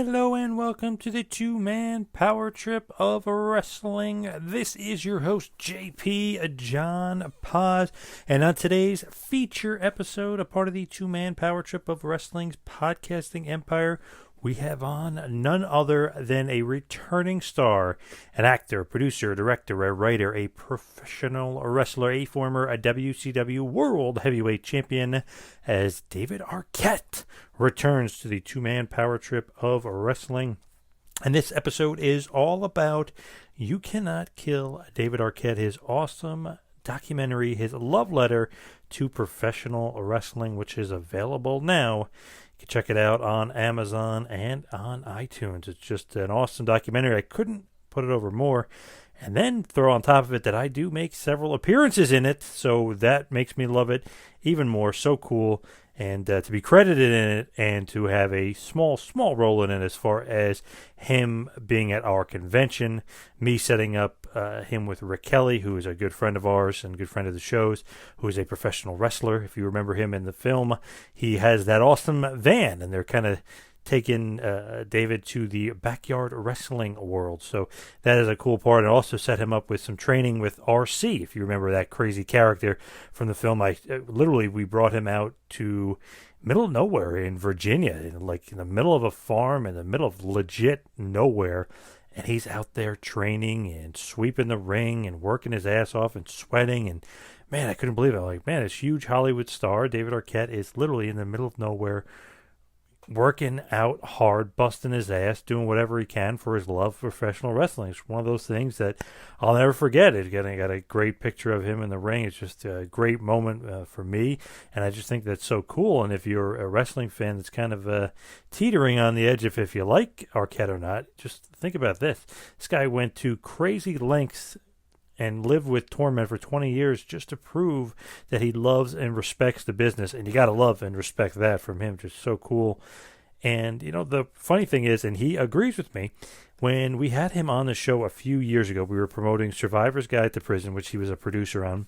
Hello and welcome to the two-man power trip of wrestling. This is your host, JP John Paz. And on today's feature episode, a part of the two-man power trip of wrestling's podcasting empire, we have on none other than a returning star, an actor, producer, director, a writer, a professional wrestler, a former WCW World Heavyweight Champion, as David Arquette returns to the two-man power trip of wrestling. And this episode is all about You Cannot Kill David Arquette, his awesome documentary, his love letter to professional wrestling, which is available now. You can check it out on Amazon and on iTunes. It's just an awesome documentary. I couldn't put it over more. And then throw on top of it that I do make several appearances in it, so that makes me love it even more. So cool. And to be credited in it and to have a small role in it as far as him being at our convention, me setting up him with Rick Kelly, who is a good friend of ours and good friend of the show's, who is a professional wrestler. If you remember him in the film, he has that awesome van, and they're kind of taking David to the backyard wrestling world. So that is a cool part. And also set him up with some training with RC, if you remember that crazy character from the film. We brought him out to middle of nowhere in Virginia, in the middle of a farm, in the middle of legit nowhere. And he's out there training and sweeping the ring and working his ass off and sweating. And man, I couldn't believe it. This huge Hollywood star, David Arquette, is literally in the middle of nowhere, working out hard, busting his ass, doing whatever he can for his love for professional wrestling. It's one of those things that I'll never forget. I got a great picture of him in the ring. It's just a great moment for me, and I just think that's so cool. And if you're a wrestling fan that's kind of teetering on the edge if you like Arquette or not, just think about this. This guy went to crazy lengths and lived with Torment for 20 years just to prove that he loves and respects the business. And you got to love and respect that from him. Just so cool. And, the funny thing is, and he agrees with me, when we had him on the show a few years ago, we were promoting Survivor's Guide to Prison, which he was a producer on.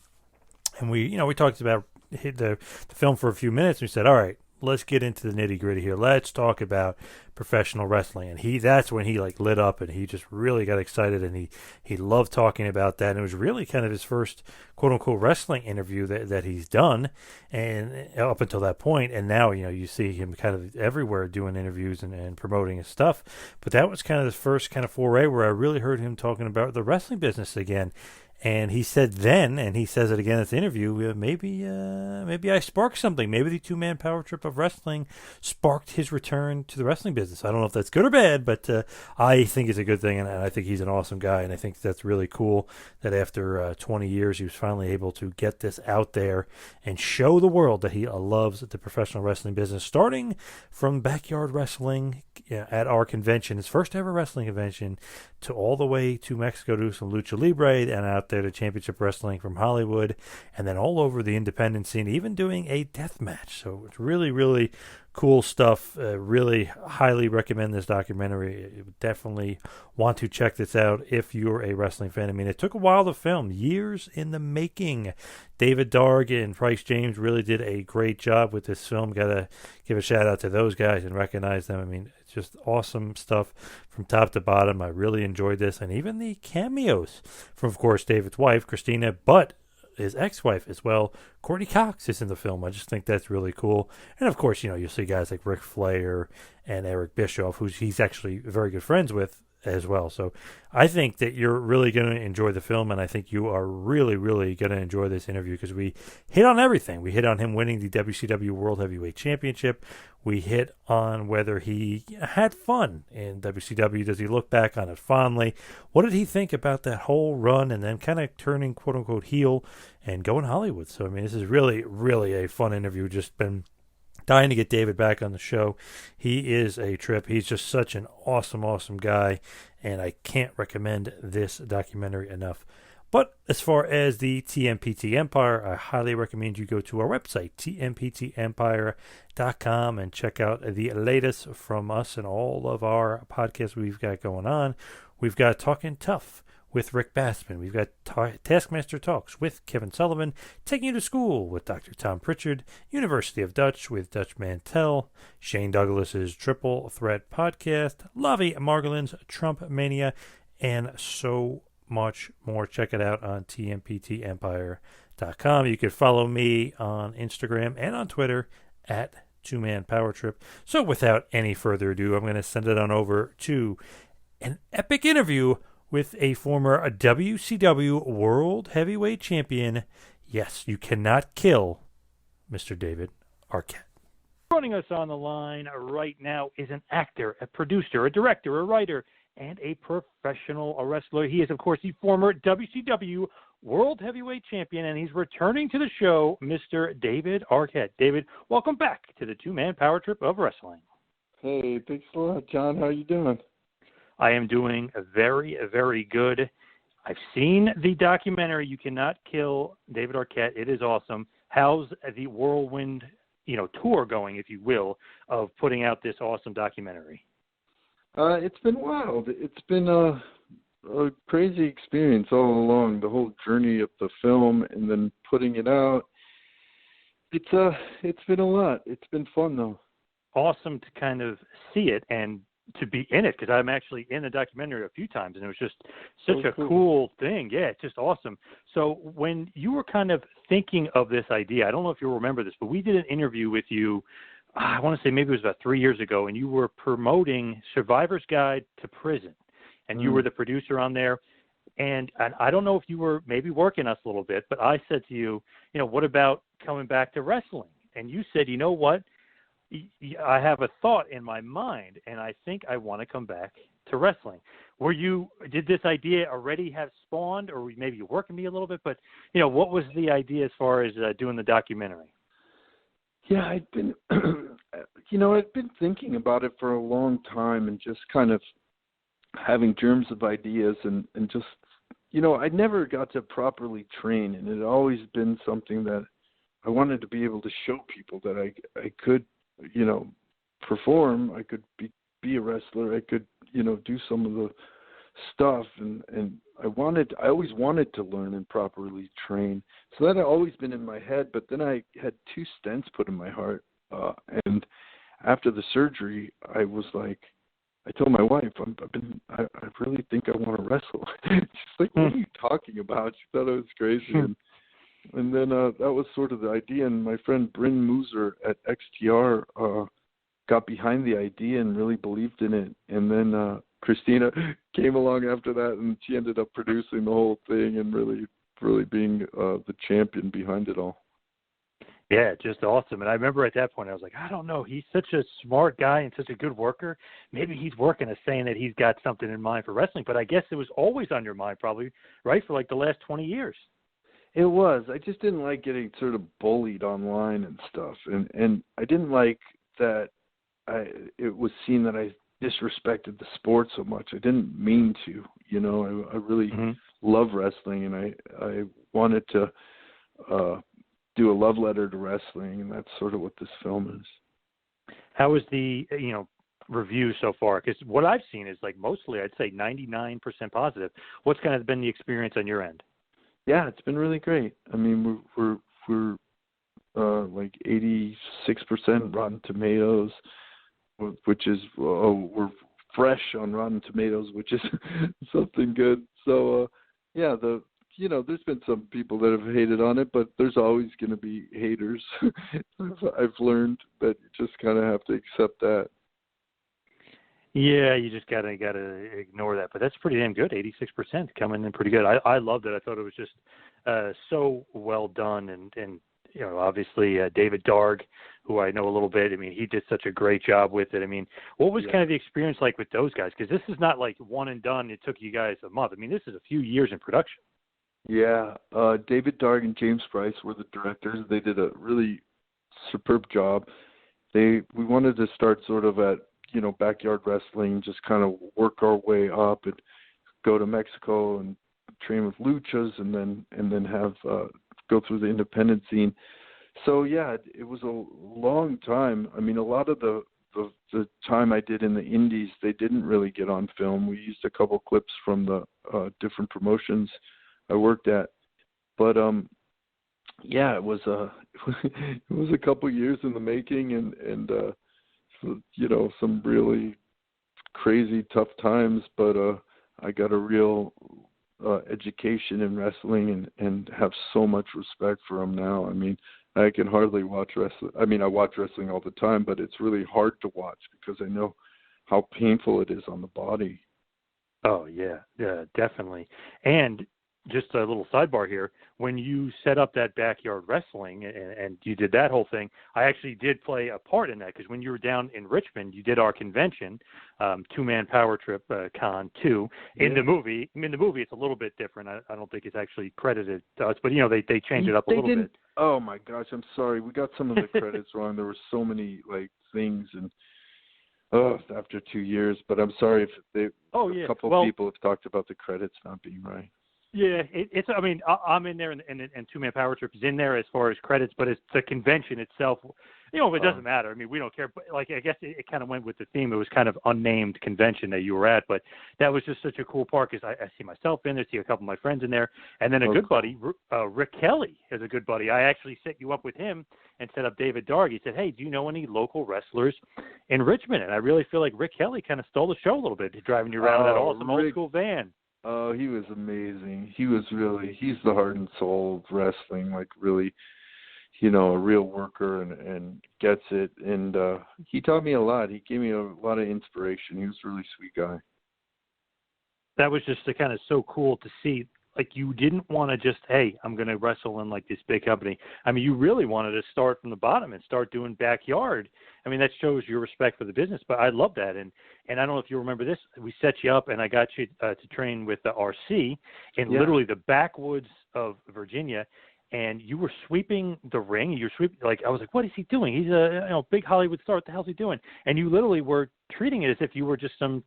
And we talked about the film for a few minutes, and we said, all right, let's get into the nitty gritty here. Let's talk about professional wrestling. And that's when he lit up, and he just really got excited, and he loved talking about that. And it was really kind of his first quote unquote wrestling interview that he's done, and up until that point. And now, you see him kind of everywhere doing interviews and promoting his stuff. But that was kind of the first kind of foray where I really heard him talking about the wrestling business again. And he said then, and he says it again in this interview, maybe I sparked something. Maybe the two-man power trip of wrestling sparked his return to the wrestling business. I don't know if that's good or bad, but I think it's a good thing, and I think he's an awesome guy, and I think that's really cool that after 20 years he was finally able to get this out there and show the world that he loves the professional wrestling business, starting from backyard wrestling at our convention, his first ever wrestling convention, to all the way to Mexico to some lucha libre, and out there to championship wrestling from Hollywood, and then all over the independent scene, even doing a death match. So it's really, really cool stuff. Really highly recommend this documentary. You definitely want to check this out if you're a wrestling fan. It took a while to film, years in the making. David Darg and Price James really did a great job with this film. Got to give a shout out to those guys and recognize them. It's just awesome stuff from top to bottom. I really enjoyed this, and even the cameos from, of course, David's wife, Christina, but his ex-wife as well, Courtney Cox, is in the film. I just think that's really cool. And of course, you'll see guys like Ric Flair and Eric Bischoff, who he's actually very good friends with as well. So I think that you're really going to enjoy the film, and I think you are really, really going to enjoy this interview because we hit on everything. We hit on him winning the WCW World Heavyweight Championship. We hit on whether he had fun in WCW. Does he look back on it fondly? What did he think about that whole run and then kind of turning quote-unquote heel and going Hollywood? So, this is really, really a fun interview. Just been dying to get David back on the show. He is a trip. He's just such an awesome, awesome guy, and I can't recommend this documentary enough. But as far as the TMPT Empire, I highly recommend you go to our website, tmptempire.com, and check out the latest from us and all of our podcasts we've got going on. We've got Talking Tough with Rick Bassman. We've got Taskmaster Talks with Kevin Sullivan, Taking You to School with Dr. Tom Pritchard, University of Dutch with Dutch Mantell, Shane Douglas's Triple Threat Podcast, Lavi Margolin's Trump Mania, and so much more. Check it out on tmptempire.com. You can follow me on Instagram and on Twitter at Two Man Power Trip. So without any further ado, I'm going to send it on over to an epic interview with a former WCW World Heavyweight Champion. Yes, you cannot kill Mr. David Arquette. Joining us on the line right now is an actor, a producer, a director, a writer, and a professional wrestler. He is, of course, the former WCW World Heavyweight Champion, and he's returning to the show, Mr. David Arquette. David, welcome back to the Two-Man Power Trip of Wrestling. Hey, thanks a lot, John. How you doing? I am doing very, very good. I've seen the documentary, You Cannot Kill David Arquette. It is awesome. How's the whirlwind, tour going, if you will, of putting out this awesome documentary? It's been wild. It's been a crazy experience all along, the whole journey of the film and then putting it out. It's been a lot. It's been fun, though. Awesome to kind of see it and to be in it, because I'm actually in the documentary a few times, and it was just such a cool thing. Yeah, it's just awesome. So when you were kind of thinking of this idea, I don't know if you'll remember this, but we did an interview with you, I want to say maybe it was about 3 years ago, and you were promoting Survivor's Guide to Prison, and you were the producer on there. And I don't know if you were maybe working us a little bit, but I said to you, what about coming back to wrestling? And you said, you know what? I have a thought in my mind, and I think I want to come back to wrestling. Did this idea already have spawned, or maybe you working me a little bit, but, what was the idea as far as doing the documentary? Yeah, I'd been, I'd been thinking about it for a long time and just kind of having germs of ideas and just, I never got to properly train, and it had always been something that I wanted to be able to show people that I could, perform, I could be a wrestler, I could, do some of the stuff, and I always wanted to learn and properly train. So that had always been in my head, but then I had 2 stents put in my heart, and after the surgery, I was like, I told my wife, I really think I want to wrestle. She's like, what are you talking about? She thought I was crazy. And then that was sort of the idea, and my friend Bryn Mooser at XTR got behind the idea and really believed in it. And then Christina came along after that, and she ended up producing the whole thing and really being the champion behind it all. Yeah, just awesome. And I remember at that point, I was like, I don't know. He's such a smart guy and such a good worker. Maybe he's working us saying that he's got something in mind for wrestling. But I guess it was always on your mind probably, right, for like the last 20 years. It was. I just didn't like getting sort of bullied online and stuff. And I didn't like that it was seen that I disrespected the sport so much. I didn't mean to. I really love wrestling, and I wanted to do a love letter to wrestling, and that's sort of what this film is. How is the, review so far? Because what I've seen is like mostly, I'd say 99% positive. What's kind of been the experience on your end? Yeah, it's been really great. I mean, we're like 86% Rotten Tomatoes, which is we're fresh on Rotten Tomatoes, which is something good. So there's been some people that have hated on it, but there's always going to be haters. I've learned that you just kind of have to accept that. Yeah, you just gotta ignore that, but that's pretty damn good. 86% coming in pretty good. I loved it. I thought it was just so well done, and obviously David Darg, who I know a little bit. I mean, he did such a great job with it. I mean, what was kind of the experience like with those guys? Because this is not like one and done. It took you guys a month. I mean, this is a few years in production. Yeah, David Darg and James Price were the directors. They did a really superb job. We wanted to start sort of at backyard wrestling, just kind of work our way up and go to Mexico and train with luchas, and then have go through the independent scene. So yeah, it was a long time. I mean, a lot of the the time I did in the Indies, they didn't really get on film. We used a couple clips from the different promotions I worked at, but yeah, it was it was a couple years in the making, and you know, some really crazy tough times, but I got a real education in wrestling and have so much respect for them now. I mean, I can hardly watch wrestling. I mean, I watch wrestling all the time, but it's really hard to watch because I know how painful it is on the body. Oh, yeah, definitely. And just a little sidebar here, when you set up that backyard wrestling and you did that whole thing, I actually did play a part in that, because when you were down in Richmond, you did our convention, two-man power trip con 2. In the movie, it's a little bit different. I don't think it's actually credited to us, but, you know, they changed it up a little bit. Oh, my gosh, I'm sorry. We got some of the credits wrong. There were so many, like, things, and after 2 years, but I'm sorry if a couple of people have talked about the credits not being right. Yeah, it's. I mean, I'm in there, and Two-Man Power Trip is in there as far as credits, but it's the convention itself. You know, it doesn't matter. I mean, we don't care. But like, I guess it kind of went with the theme. It was kind of unnamed convention that you were at, but that was just such a cool part, because I see myself in there, see a couple of my friends in there, and then a good buddy, Rick Kelly, is a good buddy. I actually set you up with him and set up David Darg. He said, "Hey, do you know any local wrestlers in Richmond?" And I really feel like Rick Kelly kind of stole the show a little bit, driving you around that awesome old school van. Oh, he was amazing. He's the heart and soul of wrestling, like really, you know, a real worker and gets it. And he taught me a lot. He gave me a lot of inspiration. He was a really sweet guy. That was just kind of so cool to see. Like, you didn't want to just, hey, I'm going to wrestle in like this big company. I mean, you really wanted to start from the bottom and start doing backyard. I mean, that shows your respect for the business, but I love that. And I don't know if you remember this. We set you up, and I got you to train with the RC in literally the backwoods of Virginia, and you were sweeping the ring. You were sweeping, like, I was like, what is he doing? He's a big Hollywood star. What the hell is he doing? And you literally were treating it as if you were just some,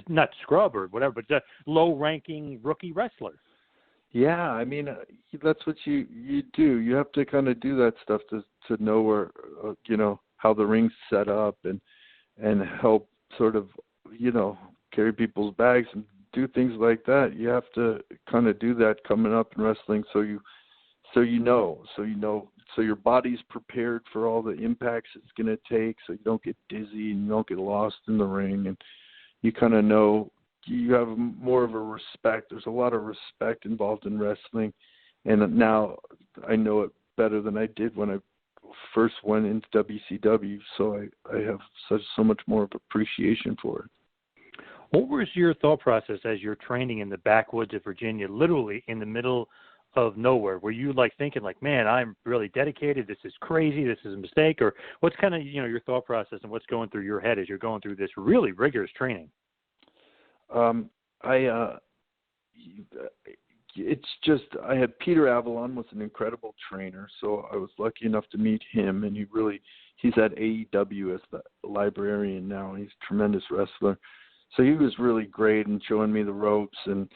not scrub or whatever, but just low-ranking rookie wrestler. Yeah, I mean, that's what you do. You have to kind of do that stuff to know where, how the ring's set up and help sort of, carry people's bags and do things like that. You have to kind of do that coming up in wrestling, so your body's prepared for all the impacts it's going to take, so you don't get dizzy and you don't get lost in the ring, and you kind of know you have more of a respect. There's a lot of respect involved in wrestling, and now I know it better than I did when I first went into WCW, so I have so much more of appreciation for it. What was your thought process as you're training in the backwoods of Virginia, literally in the middle of nowhere? Were you like thinking like, man, I'm really dedicated, this is crazy, this is a mistake? Or what's kind of, your thought process and what's going through your head as you're going through this really rigorous training? It's just, I had Peter Avalon was an incredible trainer, so I was lucky enough to meet him, and he's at AEW as the librarian now. He's a tremendous wrestler. So he was really great in showing me the ropes and,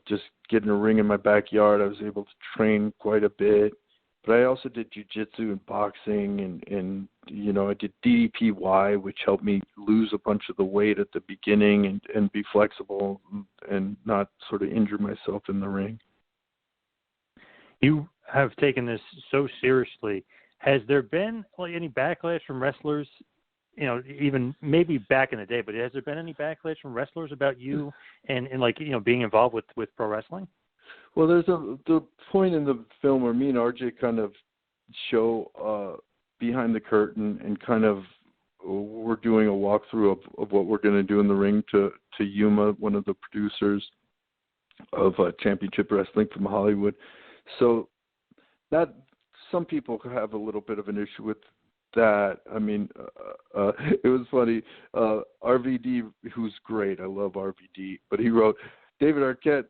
just getting a ring in my backyard. I was able to train quite a bit. But I also did jiu-jitsu and boxing, and I did DDPY, which helped me lose a bunch of the weight at the beginning and be flexible and not sort of injure myself in the ring. You have taken this so seriously. Has there been any backlash from wrestlers, even maybe back in the day, but has there been any backlash from wrestlers about you and being involved with pro wrestling? Well, there's the point in the film where me and RJ kind of show behind the curtain and kind of we're doing a walkthrough of what we're going to do in the ring to Yuma, one of the producers of Championship Wrestling from Hollywood. So that some people have a little bit of an issue with that. I mean, it was funny. RVD, who's great, I love RVD, but he wrote, David Arquette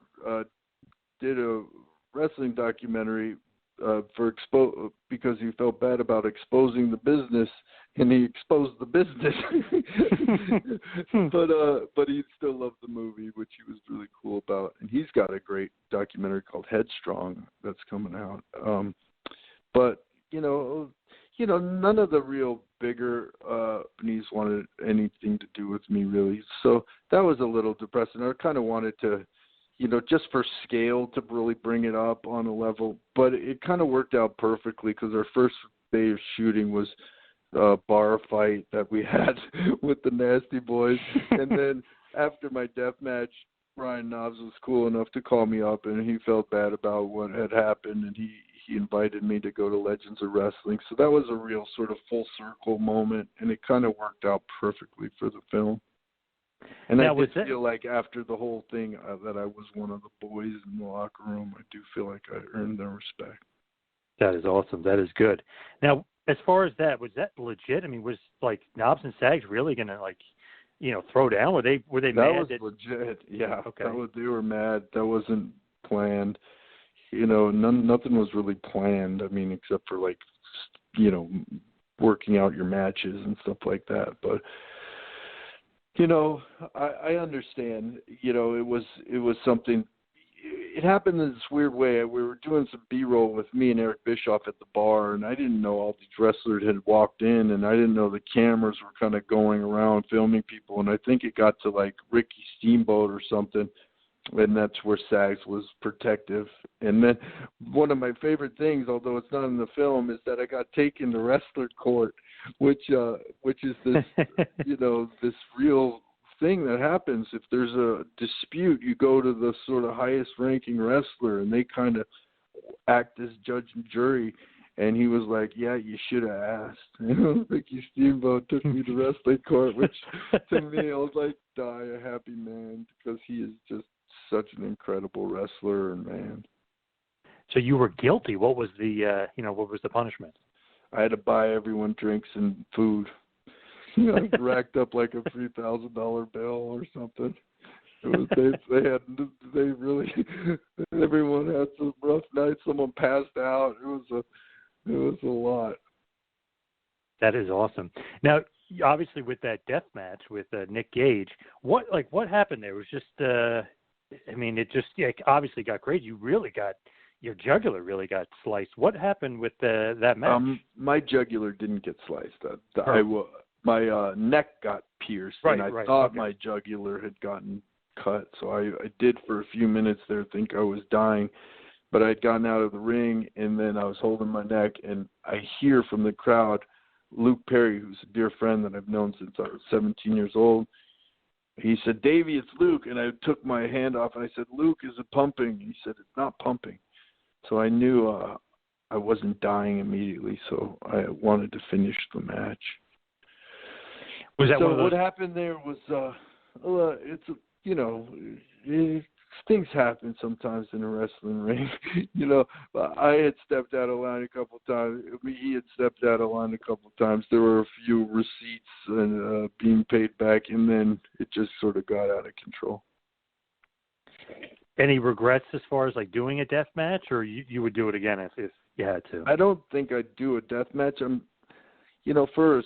did a wrestling documentary because he felt bad about exposing the business, and he exposed the business. But he still loved the movie, which he was really cool about. And he's got a great documentary called Headstrong that's coming out. But none of the real bigger companies wanted anything to do with me, really. So that was a little depressing. I kind of wanted to, just for scale to really bring it up on a level. But it kind of worked out perfectly because our first day of shooting was a bar fight that we had with the Nasty Boys. And then after my death match, Brian Knobs was cool enough to call me up, and he felt bad about what had happened, and he invited me to go to Legends of Wrestling. So that was a real sort of full circle moment, and it kind of worked out perfectly for the film. And now, I did feel like after the whole thing that I was one of the boys in the locker room. I do feel like I earned their respect. That is awesome. That is good. Now, as far as that, was that legit? I mean, was like Knobs and Sags really going to throw down? Were they mad? That was legit. Yeah. Okay. They were mad. That wasn't planned. Nothing was really planned. I mean, except for working out your matches and stuff like that. But I understand. It was something. It happened in this weird way. We were doing some B-roll with me and Eric Bischoff at the bar, and I didn't know all these wrestlers had walked in, and I didn't know the cameras were kind of going around filming people. And I think it got to like Ricky Steamboat or something. And that's where Sags was protective. And then one of my favorite things, although it's not in the film, is that I got taken to wrestler court, which is this, this real thing that happens. If there's a dispute, you go to the sort of highest ranking wrestler, and they kind of act as judge and jury. And he was like, yeah, you should have asked. Ricky Steamboat took me to wrestling court, which to me, I was like, die a happy man, because he is just such an incredible wrestler and man. So you were guilty. What was the what was the punishment? I had to buy everyone drinks and food. I racked up like a $3,000 bill or something. It was they really everyone had some rough nights. Someone passed out. It was a lot. That is awesome. Now, obviously, with that death match with Nick Gage, what happened there? It was just. It just obviously got crazy. Your jugular really got sliced. What happened with that match? My jugular didn't get sliced. My neck got pierced, and I thought my jugular had gotten cut. So I did for a few minutes there think I was dying, but I had gotten out of the ring, and then I was holding my neck, and I hear from the crowd, Luke Perry, who's a dear friend that I've known since I was 17 years old. He said, Davey, it's Luke. And I took my hand off, and I said, Luke, is it pumping? He said, it's not pumping. So I knew I wasn't dying immediately, so I wanted to finish the match. Was that one of those? What happened there was, things happen sometimes in a wrestling ring. I had stepped out of line a couple of times. He had stepped out of line a couple of times. There were a few receipts and being paid back, and then it just sort of got out of control. Any regrets as far as doing a death match, or you would do it again if you had to? I don't think I'd do a death match. For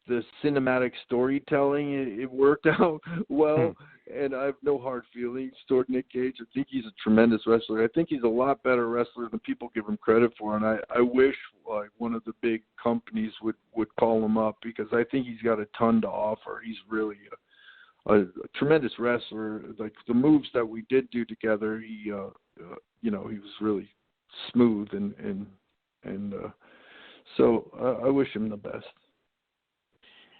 the cinematic storytelling, it worked out well, and I have no hard feelings toward Nick Gage. I think he's a tremendous wrestler. I think he's a lot better wrestler than people give him credit for, and I wish one of the big companies would call him up, because I think he's got a ton to offer. He's really a tremendous wrestler. Like the moves that we did do together, he was really smooth, and so I wish him the best.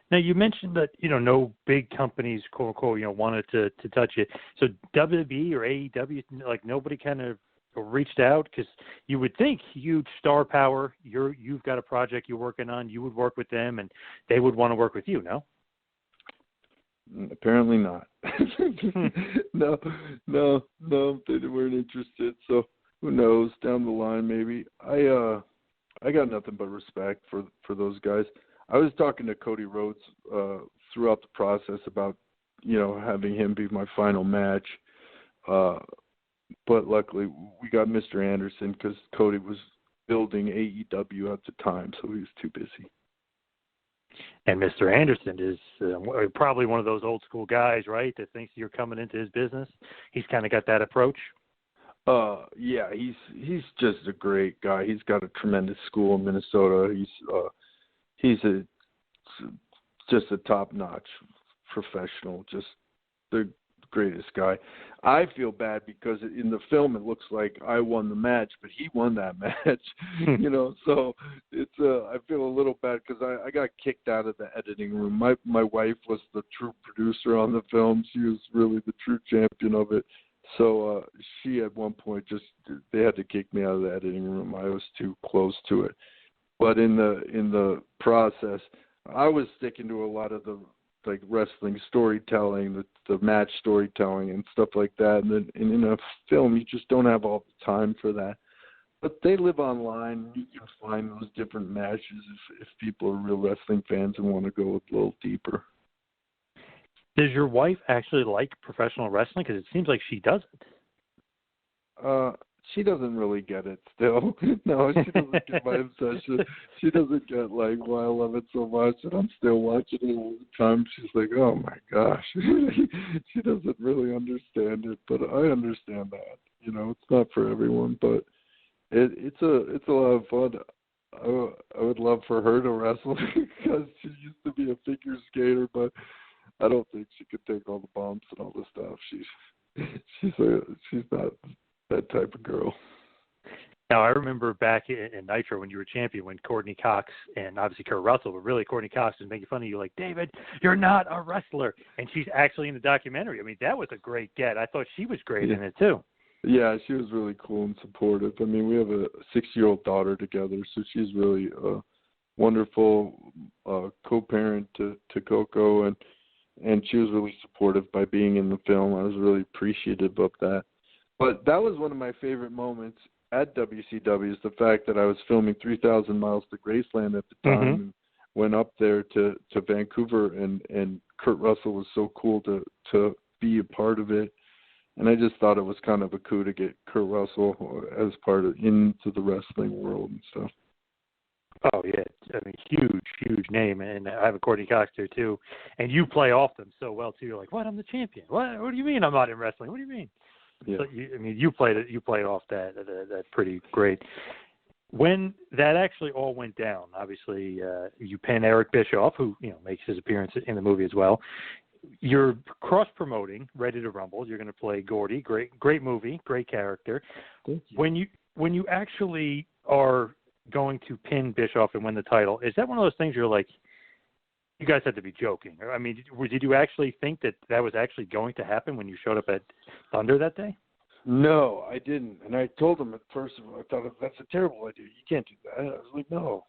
Now, you mentioned that, no big companies, quote unquote, wanted to touch it. So WWE or AEW, nobody kind of reached out? Because you would think huge star power, you've got a project you're working on, you would work with them, and they would want to work with you, no? Apparently not. No, they weren't interested. So who knows? Down the line, maybe. I got nothing but respect for those guys. I was talking to Cody Rhodes throughout the process about, having him be my final match. But luckily, we got Mr. Anderson because Cody was building AEW at the time, so he was too busy. And Mr. Anderson is probably one of those old school guys, right, that thinks you're coming into his business. He's kind of got that approach. Yeah, he's just a great guy. He's got a tremendous school in Minnesota. He's just a top-notch professional, just the greatest guy. I feel bad because in the film it looks like I won the match, but he won that match, So it's I feel a little bad because I got kicked out of the editing room. My wife was the true producer on the film. She was really the true champion of it. So she at one point they had to kick me out of the editing room. I was too close to it. But in the process, I was sticking to a lot of the wrestling storytelling, the match storytelling and stuff like that. And in a film, you just don't have all the time for that. But they live online. You can find those different matches if people are real wrestling fans and want to go a little deeper. Does your wife actually like professional wrestling? Because it seems like she doesn't. She doesn't really get it still. No, she doesn't get my obsession. She doesn't get why I love it so much, and I'm still watching it all the time. She's like, oh my gosh. She doesn't really understand it, but I understand that. It's not for everyone, but it's a lot of fun. I would love for her to wrestle because she used to be a figure skater, but I don't think she could take all the bumps and all the stuff. She's not that type of girl. Now, I remember back in Nitro when you were champion, when Courtney Cox and obviously Kurt Russell, but really Courtney Cox was making fun of you like, David, you're not a wrestler. And she's actually in the documentary. I mean, that was a great get. I thought she was great in it, too. Yeah, she was really cool and supportive. I mean, we have a 6-year-old daughter together, so she's really a wonderful co-parent to Coco, and she was really supportive by being in the film. I was really appreciative of that. But that was one of my favorite moments at WCW is the fact that I was filming 3,000 Miles to Graceland at the time and went up there to Vancouver, and Kurt Russell was so cool to be a part of it. And I just thought it was kind of a coup to get Kurt Russell as part of into the wrestling world and stuff. Oh, yeah. I mean, huge name. And I have a Courtney Cox there, too. And you play off them so well, too. You're like, what? I'm the champion. What do you mean I'm not in wrestling? What do you mean? Yeah. So you played off that pretty great. When that actually all went down, obviously you pin Eric Bischoff, who makes his appearance in the movie as well. You're cross-promoting Ready to Rumble. You're going to play Gordy. Great movie, great character. Thank you. When you actually are going to pin Bischoff and win the title, is that one of those things you're like, you guys had to be joking? I mean, did you actually think that was actually going to happen when you showed up at Thunder that day? No, I didn't. And I told them at first, I thought, that's a terrible idea. You can't do that. I was like, no.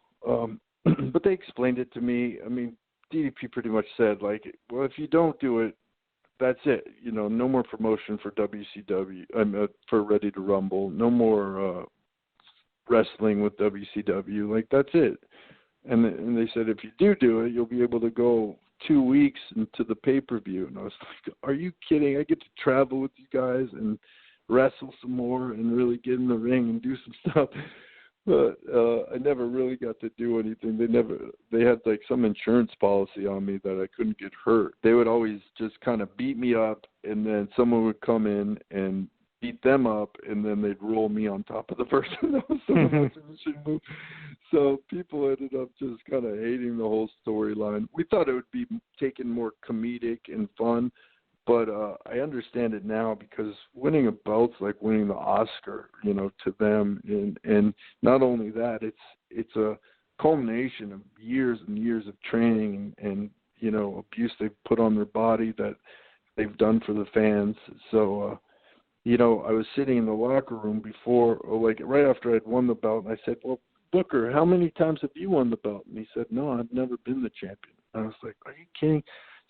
But they explained it to me. I mean, DDP pretty much said, well, if you don't do it, that's it. No more promotion for WCW, for Ready to Rumble. No more wrestling with WCW. That's it. And they said, if you do it, you'll be able to go 2 weeks into the pay-per-view. And I was like, are you kidding? I get to travel with you guys and wrestle some more and really get in the ring and do some stuff. But I never really got to do anything. They had some insurance policy on me that I couldn't get hurt. They would always just kind of beat me up, and then someone would come in and beat them up, and then they'd roll me on top of the person that was doing the finishing move. So people ended up just kind of hating the whole storyline. We thought it would be taken more comedic and fun, but I understand it now because winning a belt's like winning the Oscar, to them. And not only that, it's a culmination of years and years of training and abuse they've put on their body that they've done for the fans. So, I was sitting in the locker room before, right after I'd won the belt, and I said, well, Booker, how many times have you won the belt? And he said, no, I've never been the champion. And I was like, are you kidding?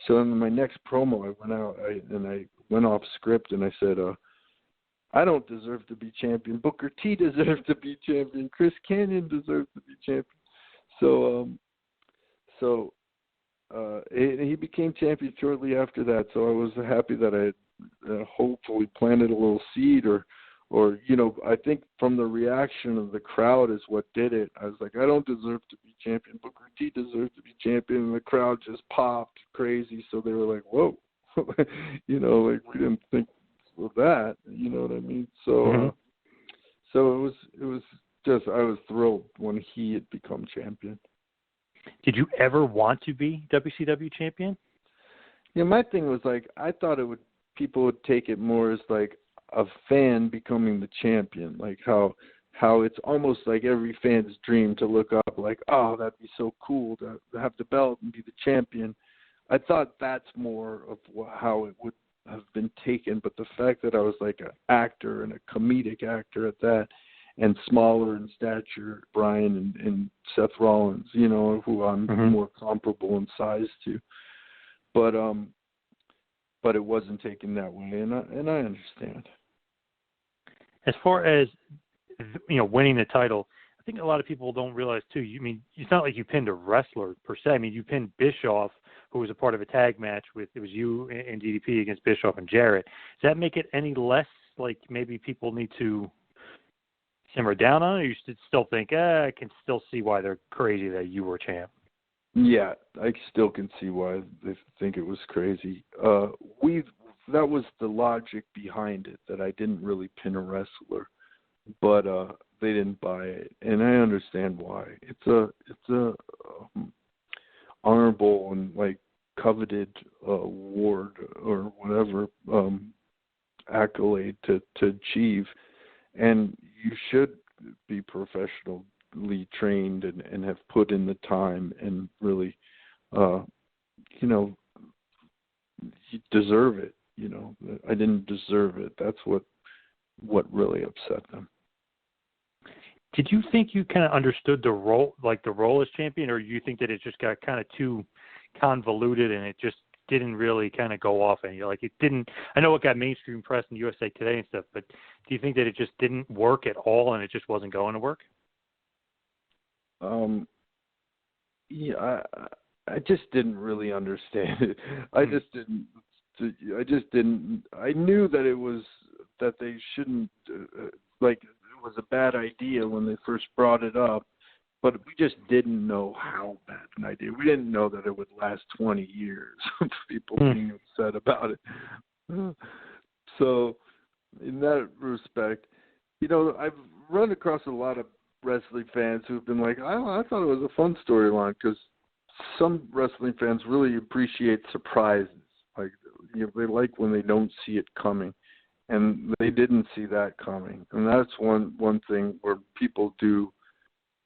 So in my next promo, I went out and I went off script and I said, I don't deserve to be champion. Booker T deserves to be champion. Chris Kanyon deserves to be champion. So he became champion shortly after that. So I was happy that I had hopefully planted a little seed or I think from the reaction of the crowd is what did it. I was like, I don't deserve to be champion. Booker T deserves to be champion. And the crowd just popped crazy. So they were like, whoa. We didn't think that. You know what I mean? So, so it was just, I was thrilled when he had become champion. Did you ever want to be WCW champion? Yeah, my thing was like, I thought people would take it more as like a fan becoming the champion, like how it's almost like every fan's dream to look up, like, oh, that'd be so cool to have the belt and be the champion. I thought that's more of how it would have been taken, but the fact that I was like an actor and a comedic actor at that, and smaller in stature, Brian and Seth Rollins, you know, who I'm more comparable in size to, but it wasn't taken that way, and I understand. As far as, you know, winning the title, I think a lot of people don't realize too. You mean it's not like you pinned a wrestler per se. I mean, you pinned Bischoff, who was a part of a tag match with, it was you and DDP against Bischoff and Jarrett. Does that make it any less like maybe people need to simmer down on it, or you should still think, I can still see why they're crazy that you were champ? Yeah, I still can see why they think it was crazy. That was the logic behind it, that I didn't really pin a wrestler, but they didn't buy it, and I understand why. It's a honorable and like coveted award or whatever accolade to achieve, and you should be professionally trained and have put in the time and really, you know, you deserve it. You know, I didn't deserve it. That's what really upset them. Did you think you kind of understood the role as champion, or you think that it just got kind of too convoluted and it just didn't really kind of go off? And you're like, it didn't. I know it got mainstream press in USA Today and stuff, but do you think that it just didn't work at all and it just wasn't going to work? Yeah, I just didn't really understand it. I just didn't. I knew that they shouldn't, like, it was a bad idea when they first brought it up, but we just didn't know how bad an idea. We didn't know that it would last 20 years of people being upset about it. So, in that respect, you know, I've run across a lot of wrestling fans who've been like, I thought it was a fun storyline, because some wrestling fans really appreciate surprises. Like, you know, they like when they don't see it coming, and they didn't see that coming. And that's one thing where people do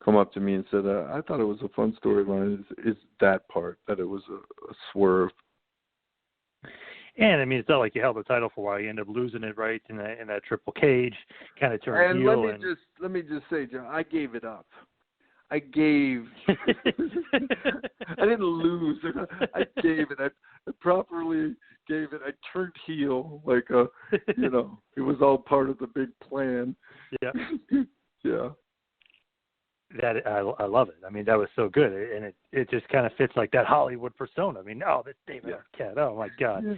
come up to me and said, I thought it was a fun storyline, is that part, that it was a swerve. And I mean, it's not like you held the title for a while. You end up losing it, right, in that triple cage, kind of turned and heel. Let me just say, John, I gave it up. I gave. I didn't lose. I gave it. I properly gave it. I turned heel, like you know, it was all part of the big plan. Yeah. Yeah. That I love it. I mean, that was so good, and it just kind of fits like that Hollywood persona. I mean, oh, that's David Arquette. Oh my God. Yeah.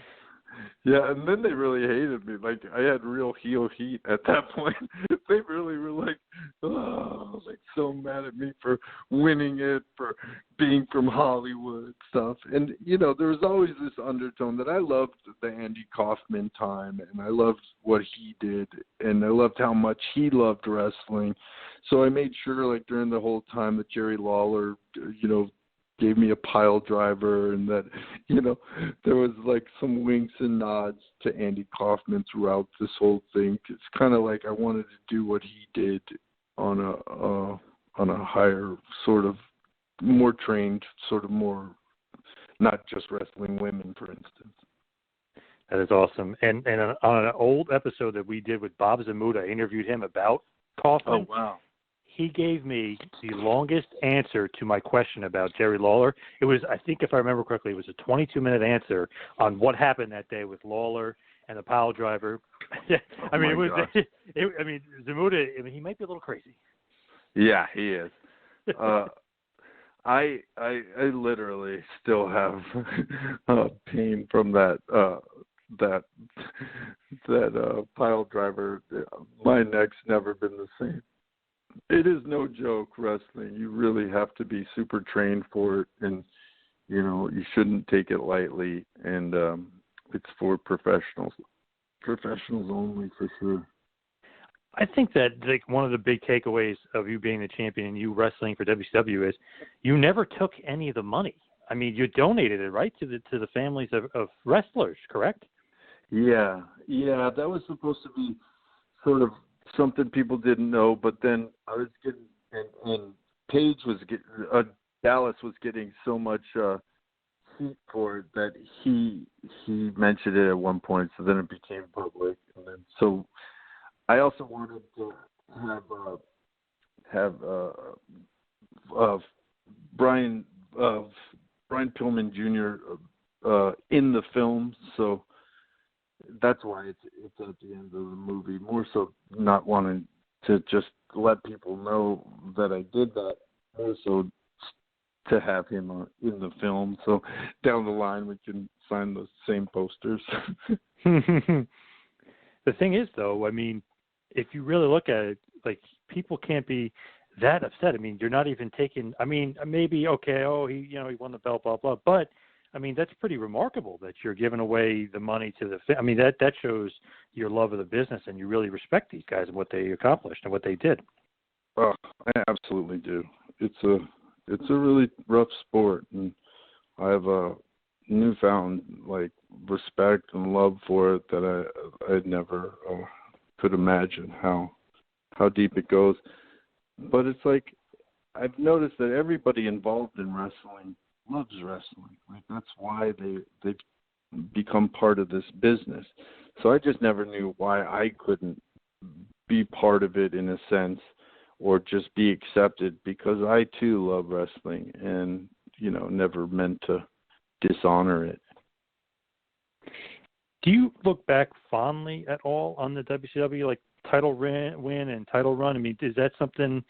Yeah, and then they really hated me. Like, I had real heel heat at that point. They really were like, oh, like so mad at me for winning it, for being from Hollywood stuff. And, you know, there was always this undertone that I loved the Andy Kaufman time, and I loved what he did, and I loved how much he loved wrestling. So I made sure, like, during the whole time that Jerry Lawler, you know, gave me a pile driver, and that, you know, there was like some winks and nods to Andy Kaufman throughout this whole thing. It's kind of like I wanted to do what he did on a higher, sort of more trained, sort of more, not just wrestling women, for instance. That is awesome. And on an old episode that we did with Bob Zamuda, I interviewed him about Kaufman. Oh, wow. He gave me the longest answer to my question about Jerry Lawler. It was, I think if I remember correctly, it was a 22-minute answer on what happened that day with Lawler and the pile driver. I mean, I mean, Zamuda, I mean, he might be a little crazy. Yeah, he is. I literally still have pain from that pile driver. My neck's never been the same. It is no joke, wrestling. You really have to be super trained for it, and, you know, you shouldn't take it lightly, and it's for professionals. professionals only for sure. I think that like one of the big takeaways of you being the champion and you wrestling for WCW is you never took any of the money. I mean, you donated it, right, to the families of wrestlers, correct? Yeah, that was supposed to be sort of something people didn't know, but then I was getting, and Paige was getting, Dallas was getting so much heat for it that he mentioned it at one point, so then it became public, and then so I also wanted to have Brian Pillman Jr. In the film, so that's why it's at the end of the movie. More so, not wanting to just let people know that I did that. More so, to have him in the film, so down the line we can sign those same posters. The thing is, though, I mean, if you really look at it, like, people can't be that upset. I mean, you're not even taking. I mean, maybe okay. Oh, he won the belt, blah blah. But I mean, that's pretty remarkable that you're giving away the money to the. I mean, that shows your love of the business and you really respect these guys and what they accomplished and what they did. Oh, I absolutely do. It's a really rough sport, and I have a newfound like respect and love for it that I never could imagine how deep it goes. But it's like I've noticed that everybody involved in wrestling loves wrestling. Like that's why they've become part of this business. So I just never knew why I couldn't be part of it in a sense, or just be accepted, because I too love wrestling and never meant to dishonor it. Do you look back fondly at all on the WCW, like title win and title run? I mean, is that something?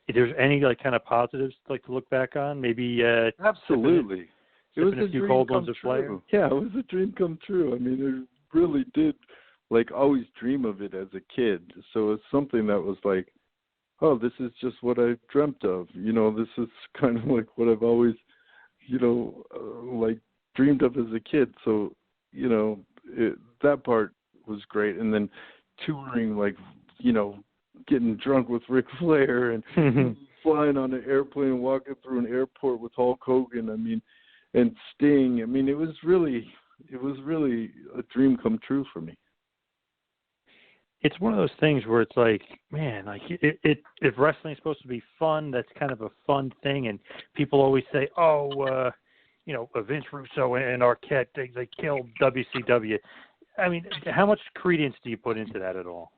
If there's any like kind of positives like to look back on, maybe. Absolutely, it was a few dream cold come ones of true. Flair. Yeah, it was a dream come true. I mean, I really did like always dream of it as a kid. So it's something that was like, oh, this is just what I dreamt of. This is kind of like what I've always, like dreamed of as a kid. So, that part was great. And then touring, like, getting drunk with Ric Flair and flying on an airplane, walking through an airport with Hulk Hogan. I mean, and Sting. I mean, it was really a dream come true for me. It's one of those things where it's like, man, like if wrestling is supposed to be fun, that's kind of a fun thing. And people always say, Vince Russo and Arquette, they killed WCW. I mean, how much credence do you put into that at all?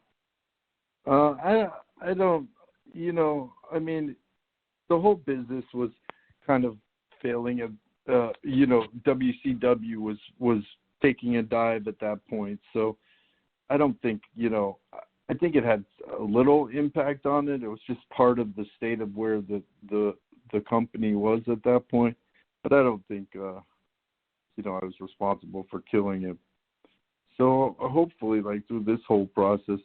I don't, I mean, the whole business was kind of failing. WCW was taking a dive at that point. So I don't think, I think it had a little impact on it. It was just part of the state of where the company was at that point. But I don't think, I was responsible for killing it. So hopefully, like, through this whole process,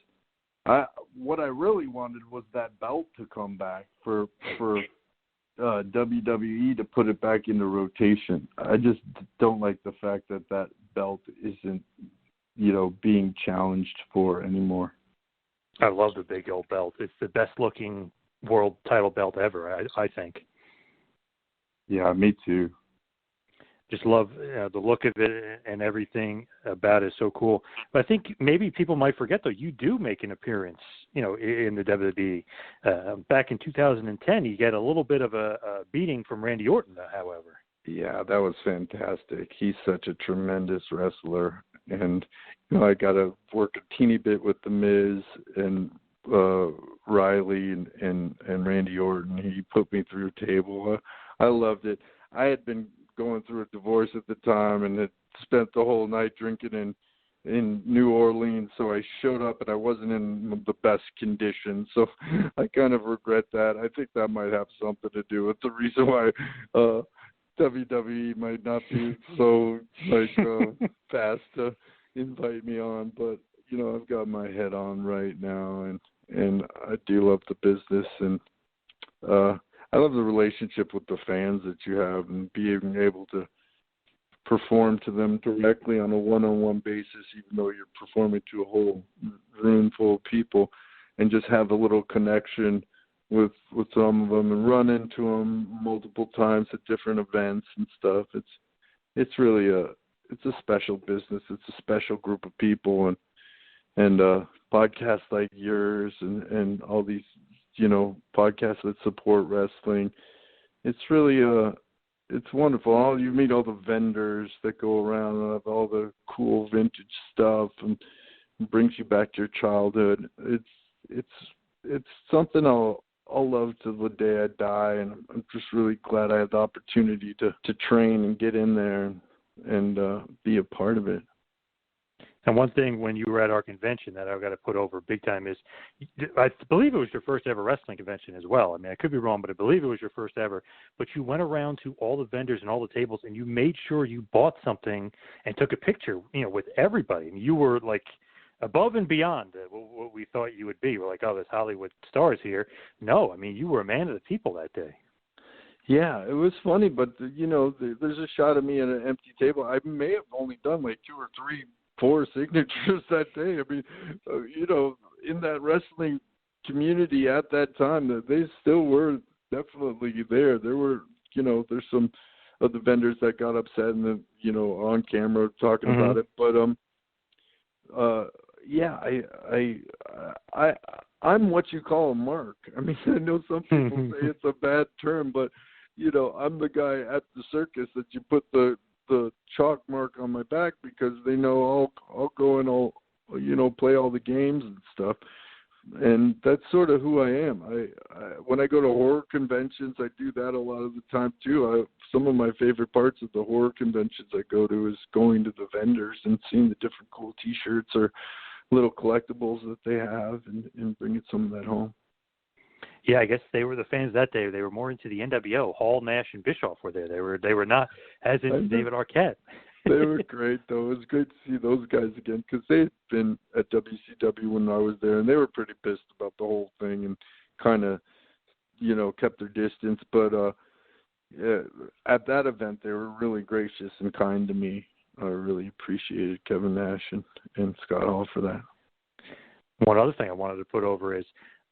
what I really wanted was that belt to come back for WWE to put it back into rotation. I just don't like the fact that belt isn't, being challenged for anymore. I love the big old belt. It's the best looking world title belt ever, I think. Yeah, me too. Just love the look of it and everything about it is so cool. But I think maybe people might forget, though, you do make an appearance, in the WWE. Back in 2010, you get a little bit of a beating from Randy Orton, however. Yeah, that was fantastic. He's such a tremendous wrestler. And, I got to work a teeny bit with The Miz and Riley and Randy Orton. He put me through a table. I loved it. I had been going through a divorce at the time and had spent the whole night drinking in New Orleans, so I showed up and I wasn't in the best condition, so I kind of regret that. I think that might have something to do with the reason why WWE might not be so fast to invite me on, but I've got my head on right now, and I do love the business, and I love the relationship with the fans that you have, and being able to perform to them directly on a one-on-one basis, even though you're performing to a whole room full of people, and just have a little connection with some of them and run into them multiple times at different events and stuff. It's really it's a special business. It's a special group of people, and podcasts like yours and all these, podcasts that support wrestling. It's really it's wonderful. You meet all the vendors that go around and have all the cool vintage stuff, and it brings you back to your childhood. It's something I'll love till the day I die, and I'm just really glad I had the opportunity to train and get in there and be a part of it. And one thing when you were at our convention that I've got to put over big time is, I believe it was your first ever wrestling convention as well. I mean, I could be wrong, but I believe it was your first ever. But you went around to all the vendors and all the tables, and you made sure you bought something and took a picture, with everybody. I mean, you were like above and beyond what we thought you would be. We're like, oh, there's Hollywood stars here. No, I mean, you were a man of the people that day. Yeah, it was funny, but, there's a shot of me at an empty table. I may have only done like 2 or 3, 4 signatures that day. I mean, in that wrestling community at that time, they still were definitely there. There were, there's some of the vendors that got upset and on camera talking about it. But I'm what you call a mark. I mean, I know some people say it's a bad term, but I'm the guy at the circus that you put the chalk mark on my back because they know I'll go and I'll play all the games and stuff. And that's sort of who I am. I when I go to horror conventions, I do that a lot of the time too. Some of my favorite parts of the horror conventions I go to is going to the vendors and seeing the different cool T-shirts or little collectibles that they have and bringing some of that home. Yeah, I guess they were the fans that day. They were more into the NWO. Hall, Nash, and Bischoff were there. They were not as into David Arquette. They were great, though. It was great to see those guys again because they had been at WCW when I was there, and they were pretty pissed about the whole thing and kind of, kept their distance. But at that event, they were really gracious and kind to me. I really appreciated Kevin Nash and Scott Hall for that. One other thing I wanted to put over is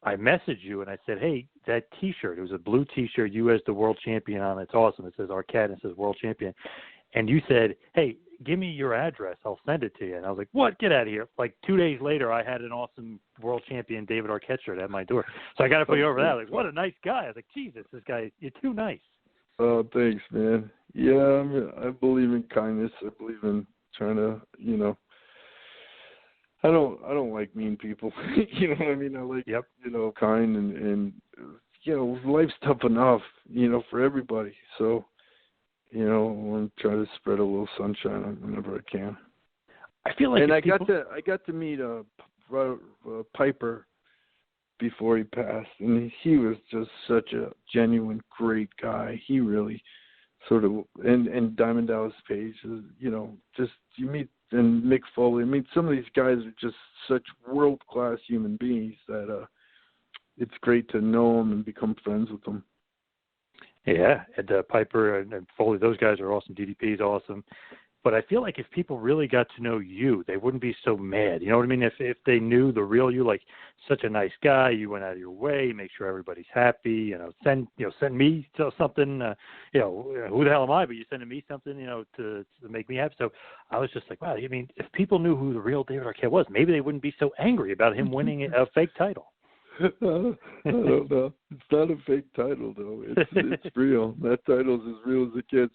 I messaged you and I said, hey, that T-shirt, it was a blue T-shirt, you as the world champion on it. It's awesome. It says Arquette and it says world champion. And you said, hey, give me your address. I'll send it to you. And I was like, what? Get out of here. Like 2 days later, I had an awesome world champion David Arquette shirt at my door. So I got to put you over that. Like, what a nice guy. I was like, Jesus, this guy, you're too nice. Oh, thanks, man. Yeah, I believe in kindness. I believe in trying to, I don't like mean people. You know what I mean? I like, kind and life's tough enough, for everybody. So, I want to try to spread a little sunshine whenever I can. I feel like, and I got to meet Piper before he passed, and he was just such a genuine, great guy. He really sort of, and Diamond Dallas Page, just you meet, and Mick Foley. I mean, some of these guys are just such world-class human beings that it's great to know them and become friends with them. Yeah, and Piper and Foley, those guys are awesome. DDP is awesome. But I feel like if people really got to know you, they wouldn't be so mad. You know what I mean? If they knew the real you, like such a nice guy, you went out of your way, make sure everybody's happy. Send me something. Who the hell am I? But you're sending me something, to make me happy. So I was just like, wow. I mean, if people knew who the real David Arquette was, maybe they wouldn't be so angry about him winning a fake title. I don't know. It's not a fake title, though. It's real. That title's as real as it gets,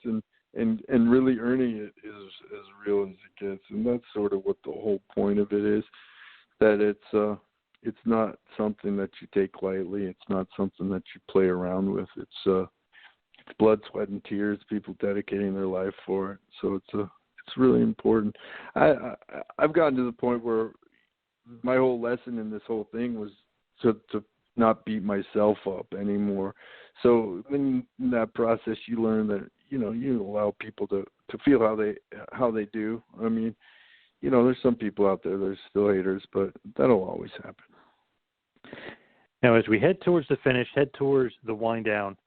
and really earning it is as real as it gets. And that's sort of what the whole point of it is, that it's not something that you take lightly. It's not something that you play around with. It's blood, sweat, and tears, people dedicating their life for it. So it's really important. I've gotten to the point where my whole lesson in this whole thing was to not beat myself up anymore. So in that process, you learn that, you allow people to feel how they do. I mean, there's some people out there that are still haters, but that'll always happen. Now, as we head towards the finish, head towards the wind down,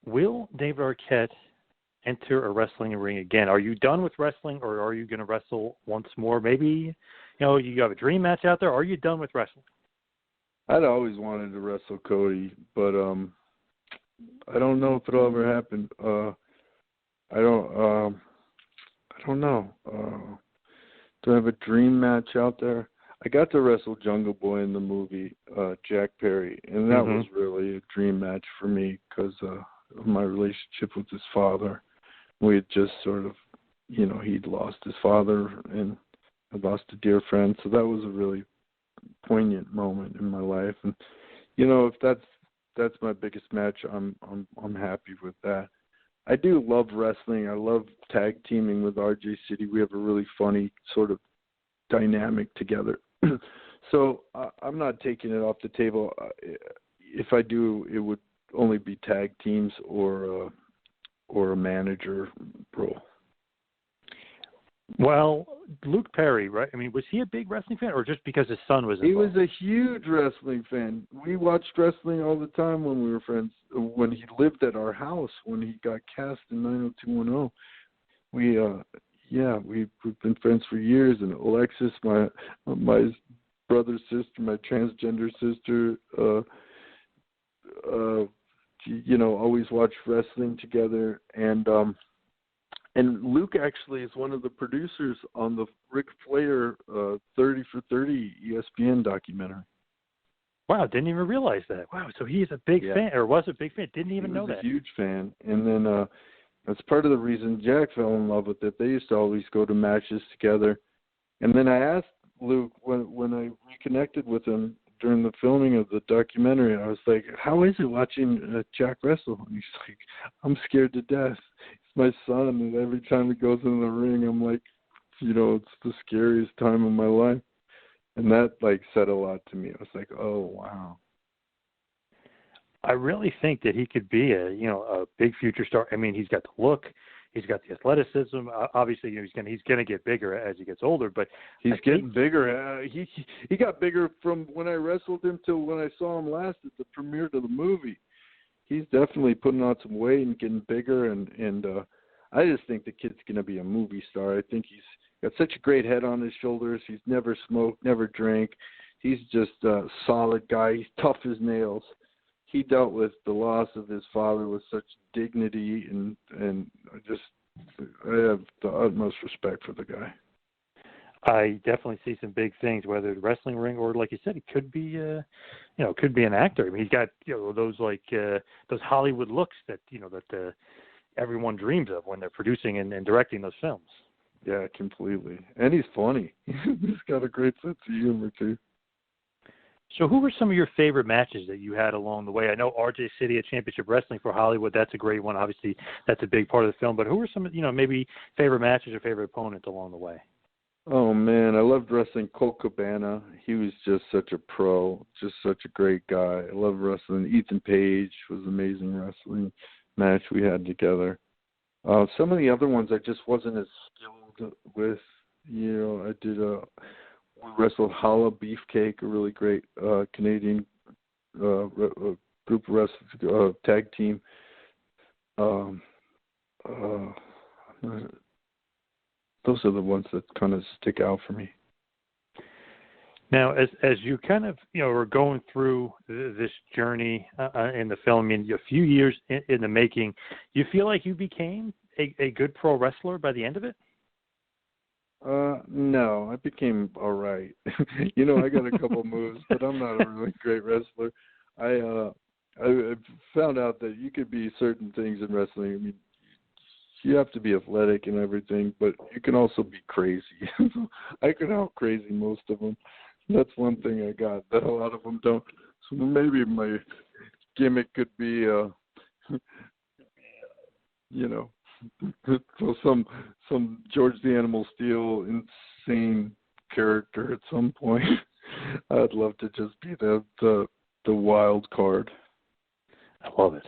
will David Arquette enter a wrestling ring again? Are you done with wrestling, or are you going to wrestle once more? Maybe, you have a dream match out there. Or are you done with wrestling? I'd always wanted to wrestle Cody, but I don't know if it'll ever happen. I don't know. Do I have a dream match out there? I got to wrestle Jungle Boy in the movie, Jack Perry, and that was really a dream match for me because of my relationship with his father. We had just sort of, he'd lost his father and I lost a dear friend, so that was a really poignant moment in my life. And if that's my biggest match, I'm happy with that. I do love wrestling. I love tag teaming with RJ City. We have a really funny sort of dynamic together. So I'm not taking it off the table. If I do, it would only be tag teams or a manager role. Well, Luke Perry, right? I mean, was he a big wrestling fan, or just because his son was involved? He was a huge wrestling fan. We watched wrestling all the time when we were friends. When he lived at our house, when he got cast in 90210, we've been friends for years. And Alexis, my brother's sister, my transgender sister, always watched wrestling together. And Luke actually is one of the producers on the Ric Flair 30 for 30 ESPN documentary. Wow, didn't even realize that. Wow, so he is a big fan, or was a big fan. Didn't even know that. He was a huge fan. And then that's part of the reason Jack fell in love with it. They used to always go to matches together. And then I asked Luke when I reconnected with him during the filming of the documentary, I was like, how is it watching Jack wrestle? And he's like, I'm scared to death. It's my son, and every time he goes in the ring, I'm like, it's the scariest time of my life. And that, said a lot to me. I was like, oh, wow. I really think that he could be a big future star. I mean, he's got the look. He's got the athleticism. Obviously, he's going to get bigger as he gets older. But he's getting bigger. He got bigger from when I wrestled him till when I saw him last at the premiere of the movie. He's definitely putting on some weight and getting bigger. And I just think the kid's going to be a movie star. I think he's got such a great head on his shoulders. He's never smoked, never drank. He's just a solid guy. He's tough as nails. He dealt with the loss of his father with such dignity, and I have the utmost respect for the guy. I definitely see some big things, whether the wrestling ring or, like you said, he could be, could be an actor. I mean, he's got those Hollywood looks that everyone dreams of when they're producing and directing those films. Yeah, completely. And he's funny. He's got a great sense of humor too. So who were some of your favorite matches that you had along the way? I know RJ City at Championship Wrestling for Hollywood. That's a great one. Obviously, that's a big part of the film. But who were some, maybe favorite matches or favorite opponents along the way? Oh, man, I loved wrestling Colt Cabana. He was just such a pro, just such a great guy. I loved wrestling Ethan Page. Was an amazing wrestling match we had together. Some of the other ones I just wasn't as skilled with. I did we wrestled Holla Beefcake, a really great Canadian group of wrestlers, tag team. Those are the ones that kind of stick out for me. Now, as you kind of were going through this journey in the film, a few years in the making, you feel like you became a good pro wrestler by the end of it? No, I became all right. I got a couple moves, but I'm not a really great wrestler. I found out that you could be certain things in wrestling. I mean, you have to be athletic and everything, but you can also be crazy. I could out crazy most of them. That's one thing I got that a lot of them don't. So maybe my gimmick could be, so some George the Animal Steel insane character at some point. I'd love to just be the wild card. I love it.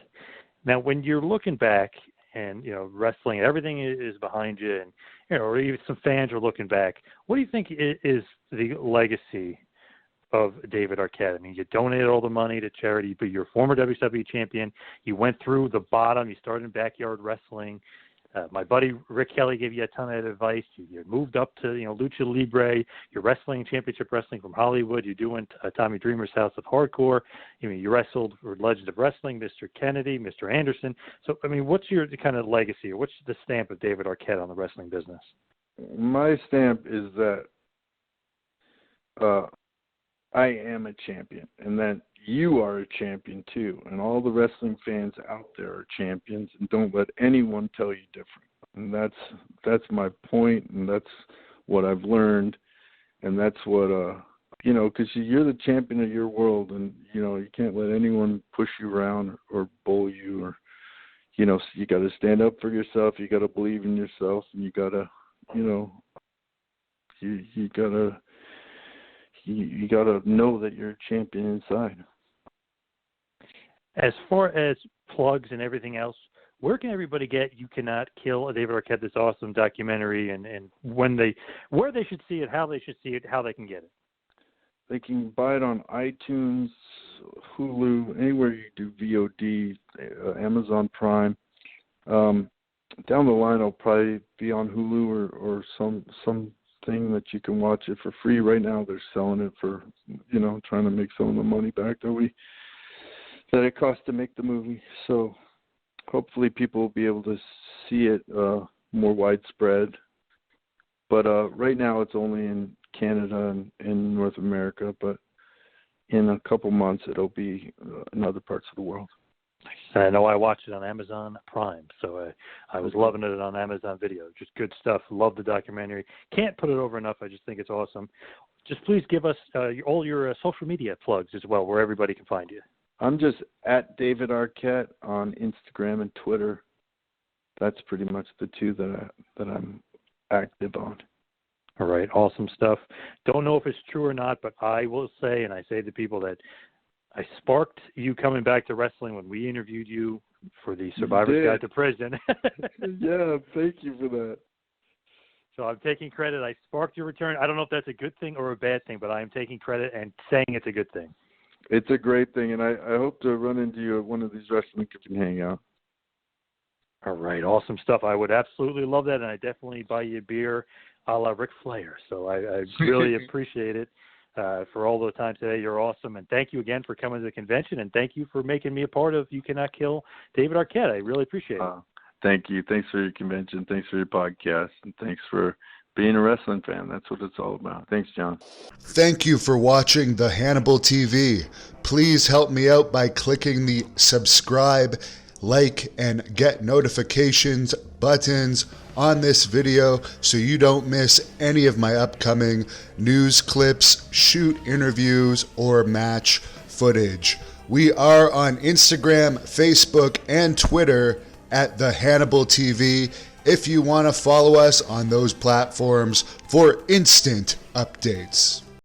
Now, when you're looking back and wrestling, everything is behind you, and or even some fans are looking back, what do you think is the legacy of David Arquette? I mean, you donated all the money to charity, but you're a former WWE champion. You went through the bottom. You started in backyard wrestling. My buddy Rick Kelly gave you a ton of advice. You moved up to Lucha Libre. You're wrestling Championship Wrestling from Hollywood. You're doing Tommy Dreamer's House of Hardcore. You wrestled for Legend of Wrestling, Mr. Kennedy, Mr. Anderson. So what's your kind of legacy, or what's the stamp of David Arquette on the wrestling business? My stamp is that I am a champion, and that you are a champion too, and all the wrestling fans out there are champions, and don't let anyone tell you different. And that's my point, and that's what I've learned, and that's what because you're the champion of your world, and you can't let anyone push you around or bull you, or so you got to stand up for yourself. You got to believe in yourself, and you got to you got to know that you're a champion inside. As far as plugs and everything else, where can everybody get You Cannot Kill David Arquette, this awesome documentary, and where they should see it, how they should see it, how they can get it? They can buy it on iTunes, Hulu, anywhere you do VOD, Amazon Prime. Down the line, it'll probably be on Hulu or some thing that you can watch it for free. Right now they're selling it for trying to make some of the money back that it cost to make the movie. So hopefully people will be able to see it more widespread, but right now it's only in Canada and in North America, but in a couple months it'll be in other parts of the world. I know I watched it on Amazon Prime, so I was loving it on Amazon Video. Just good stuff. Love the documentary. Can't put it over enough. I just think it's awesome. Just please give us all your social media plugs as well, where everybody can find you. I'm just at David Arquette on Instagram and Twitter. That's pretty much the two that I'm active on. All right, awesome stuff. Don't know if it's true or not, but I will say, and I say to people, that I sparked you coming back to wrestling when we interviewed you for the Survivor's Guide to Prison. Yeah, thank you for that. So I'm taking credit. I sparked your return. I don't know if that's a good thing or a bad thing, but I am taking credit and saying it's a good thing. It's a great thing, and I hope to run into you at one of these wrestling if we can hang out. All right, awesome stuff. I would absolutely love that, and I definitely buy you a beer a la Ric Flair. So I really appreciate it. For all the time today. You're awesome, and thank you again for coming to the convention, and thank you for making me a part of You Cannot Kill David Arquette. I really appreciate it. Thank you. Thanks for your convention. Thanks for your podcast, and thanks for being a wrestling fan. That's what it's all about. Thanks, John. Thank you for watching the Hannibal TV. Please help me out by clicking the subscribe, like, and get notifications buttons on this video so you don't miss any of my upcoming news clips, shoot interviews, or match footage. We are on Instagram, Facebook, and Twitter at the Hannibal TV if you want to follow us on those platforms for instant updates.